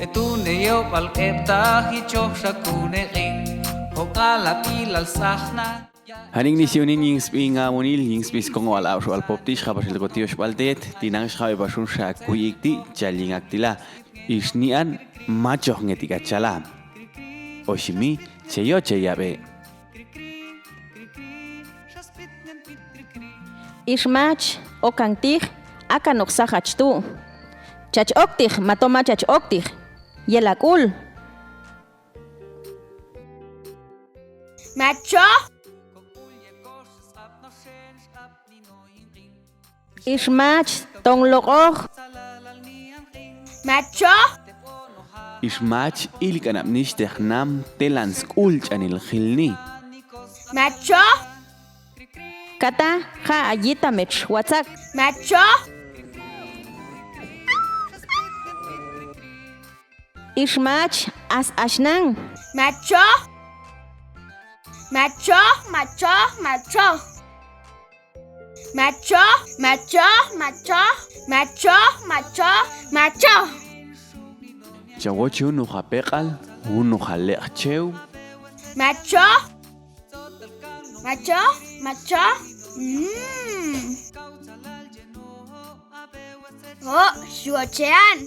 Etuneo palketa hichoshakune ring. Hokala pilal sahna. Haning nisionin yingspinga monil yingspis kongo al ausho al poptish habasil gotios baldet tinang shabe bashun sha kuyikti challingaktila ishnian Machojnhetik'A Chyala oshimi cheyo cheyabe Ishmach okantij akanok sahachtu chach oktij matoma chach oktij yelakul Macho, Ishmach tonglokoj macho, ishmach ilkanam nishtehnam telans ulchanil khilni macho, kata ha ayita mech watzak macho, Ishmach as ashnan macho, macho, macho, macho, macho, macho, macho, macho, macho, macho, chawochu nu hapeqal unu halecheu macho, macho, macho, Oh, shuochean,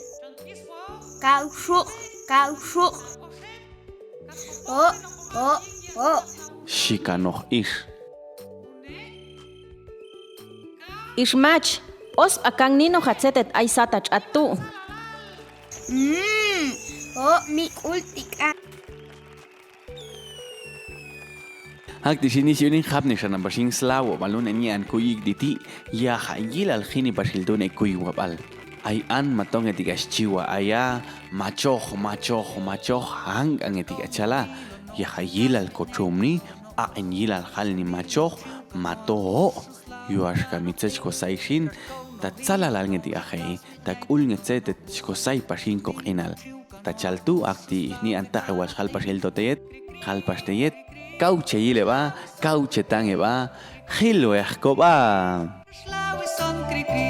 kaushu, kaushu, oh. shikanoh ish Ishmach os akang nino hatzetet aisatach atu Oh, mi ultica. Hakti sinisionin habnishan bashin slawo balun enian kuyik diti ya hayil al khini bashildune kuywabal ay an Machojnhetik'A chiwa aya machoh hang Anhetik'A Chyala ya hayil al kochumni a enyil al halni machoh mato yuash kamitzech kosaishin tatsala al Anhetik'A hei takul ngetzet chkosai pashin koqinal tachaltu akti ni anta wash hal pashil toteyet hal pashteyet kauche yileba kauche tangeba hilo ehkoba Slawi son kri kri.